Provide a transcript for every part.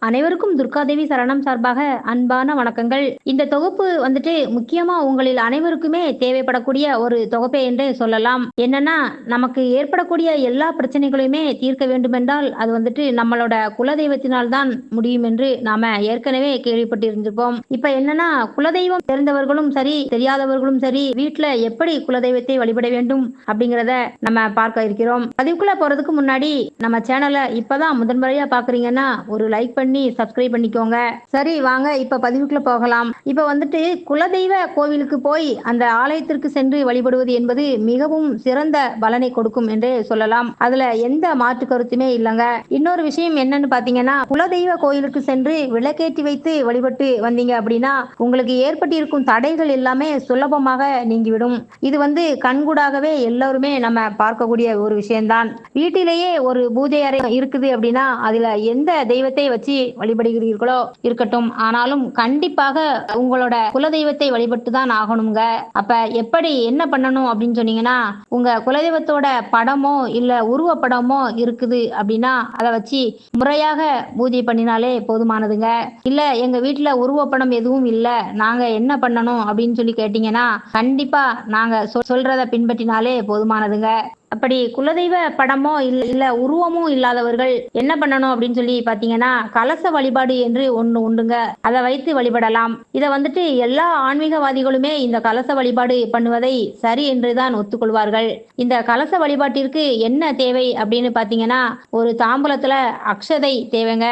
அனைவருக்கும் துர்காதேவி சரணம் சார்பாக அன்பான வணக்கங்கள். இந்த தொகுப்பு வந்துட்டு முக்கியமா உங்களில் அனைவருக்குமே தேவைப்படக்கூடிய ஒரு தொகுப்பே என்றே சொல்லலாம். என்னன்னா, நமக்கு ஏற்படக்கூடிய எல்லா பிரச்சனைகளையுமே தீர்க்க வேண்டுமென்றால், அது வந்துட்டு நம்மளோட குலதெய்வத்தினால் தான் முடியும் என்று நாம ஏற்கனவே கேள்விப்பட்டிருந்திருப்போம். இப்ப என்னன்னா, குலதெய்வம் தெரிந்தவர்களும் சரி, தெரியாதவர்களும் சரி, வீட்ல எப்படி குலதெய்வத்தை வழிபட வேண்டும் அப்படிங்கிறத நம்ம பார்க்க இருக்கிறோம். பதிவுக்குள்ள போறதுக்கு முன்னாடி நம்ம சேனல இப்பதான் முதன்முறையா பார்க்குறீங்கன்னா, ஒரு லைக் பண்ணி சப்ஸ்கிரைப் பண்ணிக்கோங்க. சரி வாங்க இப்ப பதிவுக்குள்ள போகலாம். இப்ப வந்துட்டு குலதெய்வ கோவிலுக்கு போய் அந்த ஆலயத்திற்கு சென்று வழிபடுவது என்பது மிகவும் சிறந்த பலனை கொடுக்கும் என்றே சொல்லலாம். அதுல எந்த மாற்று கருத்துமே இல்லங்க. இன்னொரு விஷயம் என்னன்னு பாத்தீங்கன்னா, குலதெய்வ கோயிலுக்கு சென்று விளக்கேற்றி வைத்து வழிபட்டு வந்தீங்க அப்படின்னா, உங்களுக்கு ஏற்பட்டிருக்கும் தடைகள் எல்லாமே சுலபமாக நீங்கிவிடும். இது வந்து கண்கூடாகவே எல்லாருமே நம்ம பார்க்கக்கூடிய ஒரு விஷயம்தான். வீட்டிலேயே ஒரு பூஜை அறை இருக்குது அப்படின்னா, அதுல எந்த தெய்வத்தை வச்சு வழிபடுகிறீர்களோ இருக்கட்டும். ஆனாலும் கண்டிப்பாக உங்களோட குலதெய்வத்தை வழிபட்டு தான் ஆகணுங்க. அப்ப எப்படி என்ன பண்ணணும் அப்படின்னு சொன்னீங்கன்னா, உங்க குலதெய்வத்தோட படமோ இல்ல உருவப்படமோ இருக்குது அப்படின்னா, அதை வச்சு முறையாக பூஜை பண்ணினாலே போதுமானதுங்க. இல்ல எங்க வீட்டுல உருவப்படம் எதுவும் இல்ல, நாங்க என்ன பண்ணணும் அப்படின்னு சொல்லி கேட்டீங்கன்னா, கண்டிப்பா நாங்க சொல்றத பின்பற்றினாலே போதுமானதுங்க. அப்படி குலதெய்வ படமோ இல்ல உருவமும் இல்லாதவர்கள் என்ன பண்ணணும் அப்படின்னு சொல்லி பாத்தீங்கன்னா, கலச வழிபாடு என்று ஒண்ணு உண்டுங்க. அதை வைத்து வழிபடலாம். இதை வந்துட்டு எல்லா ஆன்மீகவாதிகளுமே இந்த கலச வழிபாடு பண்ணுவதை சரி என்றுதான் ஒத்துக்கொள்வார்கள். இந்த கலச வழிபாட்டிற்கு என்ன தேவை அப்படின்னு பாத்தீங்கன்னா, ஒரு தாம்பூலத்துல அக்ஷதை தேவைங்க.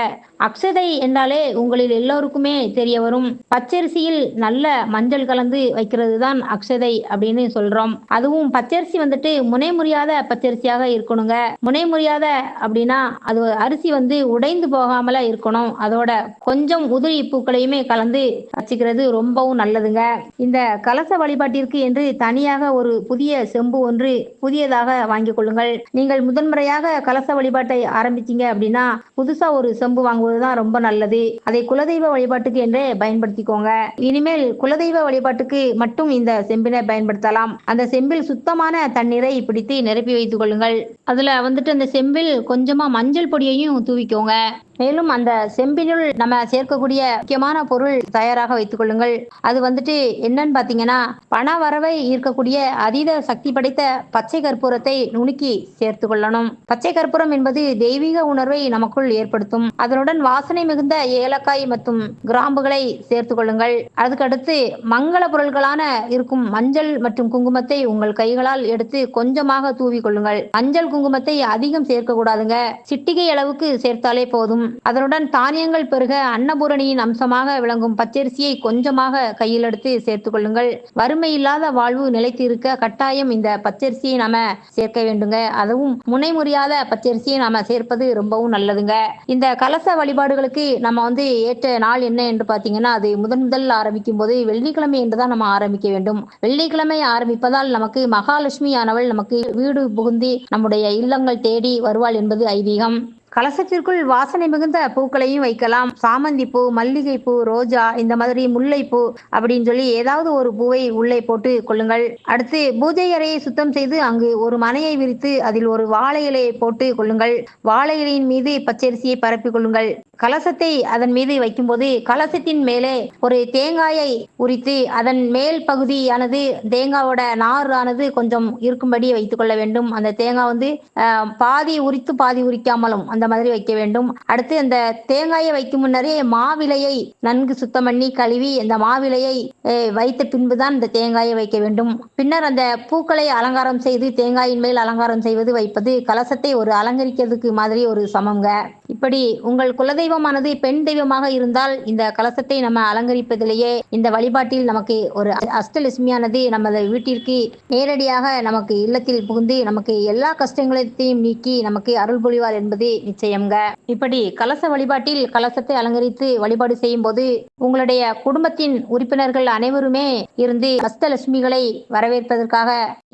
அக்ஷதை என்றாலே உங்களில் எல்லோருக்குமே தெரிய வரும். பச்சரிசியில் நல்ல மஞ்சள் கலந்து வைக்கிறது தான் அக்ஷதை அப்படின்னு சொல்றோம். அதுவும் பச்சரிசி வந்துட்டு முனை முறியாத பச்சரிசியாக இருக்கணுங்க. முனை முறியாத அப்படின்னா அது அரிசி வந்து உடைந்து போகாமல இருக்கணும். அதோட கொஞ்சம் உதிரி பூக்களையுமே கலந்து வச்சுக்கிறது ரொம்பவும் நல்லதுங்க. இந்த கலச வழிபாட்டிற்கு என்று தனியாக ஒரு புதிய செம்பு ஒன்று புதியதாக வாங்கிக் கொள்ளுங்கள். நீங்கள் முதன்முறையாக கலச வழிபாட்டை ஆரம்பிச்சீங்க அப்படின்னா, புதுசா ஒரு செம்பு வாங்குவதுதான் ரொம்ப நல்லது. அதை குலதெய்வ வழிபாட்டுக்கு என்றே பயன்படுத்திக்கோங்க. இனிமேல் குலதெய்வ வழிபாட்டுக்கு மட்டும் இந்த செம்பினை பயன்படுத்தலாம். அந்த செம்பில் சுத்தமான தண்ணீரை பிடித்து நிரப்பி வைத்துக் கொள்ளுங்கள். அதுல வந்துட்டு அந்த செம்பில் கொஞ்சமா மஞ்சள் பொடியையும் தூவிக்கோங்க. மேலும் அந்த செம்பினுள் நம்ம சேர்க்கக்கூடிய முக்கியமான பொருள் தயாராக வைத்துக் கொள்ளுங்கள். அது வந்துட்டு என்னன்னு பாத்தீங்கன்னா, பண வரவை ஈர்க்கக்கூடிய அதீத சக்தி படைத்த பச்சை கற்பூரத்தை நுணுக்கி சேர்த்து கொள்ளணும். பச்சை கற்பூரம் என்பது தெய்வீக உணர்வை நமக்குள் ஏற்படுத்தும். அதனுடன் வாசனை மிகுந்த ஏலக்காய் மற்றும் கிராம்புகளை சேர்த்துக் கொள்ளுங்கள். அதுக்கடுத்து மங்கள பொருட்களான இருக்கும் மஞ்சள் மற்றும் குங்குமத்தை உங்கள் கைகளால் எடுத்து கொஞ்சமாக தூவி கொள்ளுங்கள். மஞ்சள் குங்குமத்தை அதிகம் சேர்க்க கூடாதுங்க. சிட்டிகை அளவுக்கு சேர்த்தாலே போதும். அதனுடன் தானியங்கள் பெருக அன்னபூரணியின் அம்சமாக விளங்கும் பச்சரிசியை கொஞ்சமாக கையில் எடுத்து சேர்த்துக் கொள்ளுங்கள். வறுமை இல்லாத வாழ்வு நிலைத்து இருக்க கட்டாயம் இந்த பச்சரிசியை நாம சேர்க்க வேண்டுங்க. அதுவும் முனை முறியாத பச்சரிசியை நாம சேர்ப்பது ரொம்பவும் நல்லதுங்க. இந்த கலச வழிபாடுகளுக்கு நம்ம வந்து ஏற்ற நாள் என்ன என்று பாத்தீங்கன்னா, அது முதல் ஆரம்பிக்கும் போது வெள்ளிக்கிழமை என்றுதான் நம்ம ஆரம்பிக்க வேண்டும். வெள்ளிக்கிழமை ஆரம்பிப்பதால் நமக்கு மகாலட்சுமி ஆனவள் நமக்கு வீடு புகுந்தி நம்முடைய இல்லங்கள் தேடி வருவாள் என்பது ஐதீகம். கலசத்திற்குள் வாசனை மிகுந்த பூக்களையும் வைக்கலாம். சாமந்தி பூ, மல்லிகை பூ, ரோஜா, இந்த மாதிரி முல்லைப்பூ அப்படின்னு சொல்லி ஏதாவது ஒரு பூவை உள்ளே போட்டு கொள்ளுங்கள். அடுத்து பூஜை அறையை சுத்தம் செய்து அங்கு ஒரு மனையை விரித்து அதில் ஒரு வாழை இலையை போட்டு கொள்ளுங்கள். வாழை இலையின் மீது பச்சரிசியை பரப்பி கொள்ளுங்கள். கலசத்தை அதன் மீது வைக்கும்போது கலசத்தின் மேலே ஒரு தேங்காயை உரித்து அதன் மேல் பகுதியானது தேங்காவோட நார் ஆனது கொஞ்சம் இருக்கும்படி வைத்துக் கொள்ள வேண்டும். அந்த தேங்காய் வந்து பாதி உரித்து பாதி உரிக்காமலும் அந்த மாதிரி வைக்க வேண்டும். அடுத்து அந்த தேங்காயை வைக்கும் முன்னரே மாவிலையை நன்கு சுத்தம் பண்ணி கழுவி அந்த மாவிலையை வைத்த பின்புதான் இந்த தேங்காயை வைக்க வேண்டும். பின்னர் அந்த பூக்களை அலங்காரம் செய்து தேங்காயின் மேல் அலங்காரம் செய்வது வைப்பது கலசத்தை ஒரு அலங்கரிக்கிறதுக்கு மாதிரி ஒரு சமங்க. இப்படி உங்கள் குலதெய்வமானது பெண் தெய்வமாக இருந்தால் இந்த கலசத்தை நம்ம அலங்கரிப்பதிலேயே இந்த வழிபாட்டில் நமக்கு ஒரு அஷ்டலட்சுமியானது நமது வீட்டிற்கு நேரடியாக நமக்கு இல்லத்தில் புகுந்து நமக்கு எல்லா கஷ்டங்களையும் நீக்கி நமக்கு அருள் புரிவார் என்பது நிச்சயம்ங்க. இப்படி கலச வழிபாட்டில் கலசத்தை அலங்கரித்து வழிபாடு செய்யும் போது உங்களுடைய குடும்பத்தின் உறுப்பினர்கள் அனைவருமே இருந்து அஷ்டலட்சுமிகளை வரவேற்பதற்காக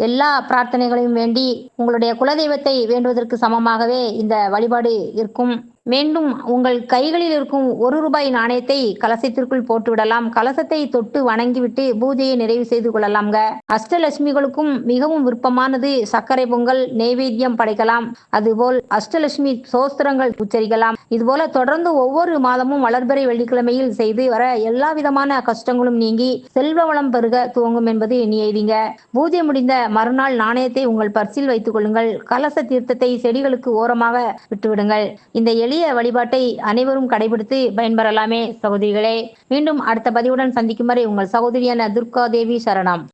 எல்லா பிரார்த்தனைகளையும் வேண்டி உங்களுடைய குலதெய்வத்தை வேண்டுவதற்கு சமமாகவே இந்த வழிபாடு இருக்கும். மீண்டும் உங்கள் கைகளில் இருக்கும் ₹1 நாணயத்தை கலசத்திற்குள் போட்டுவிடலாம். கலசத்தை தொட்டு வணங்கிவிட்டு பூஜையை நிறைவு செய்து கொள்ளலாம்ங்க. அஷ்டலட்சுமிகளுக்கும் மிகவும் விருப்பமானது சர்க்கரை பொங்கல், நெய்வேத்தியம் படைக்கலாம். அதுபோல் அஷ்டலட்சுமி சோஸ்திரங்கள் உச்சரிக்கலாம். இதுபோல தொடர்ந்து ஒவ்வொரு மாதமும் வளர்பிறை வெள்ளிக்கிழமையில் செய்து வர எல்லா விதமான கஷ்டங்களும் நீங்கி செல்வ வளம் பெருக துவங்கும் என்பது நியதிங்க. பூஜை முடிந்த மறுநாள் நாணயத்தை உங்கள் பர்சில் வைத்துக் கொள்ளுங்கள். கலச தீர்த்தத்தை செடிகளுக்கு ஓரமாக விட்டுவிடுங்கள். இந்த எளிய வழிபாட்டை அனைவரும் கடைபிடித்து பயன்பெறலாமே சகோதரிகளே. மீண்டும் அடுத்த பதிவுடன் சந்திக்கும் வரை உங்கள் சகோதரியான துர்கா தேவி சரணம்.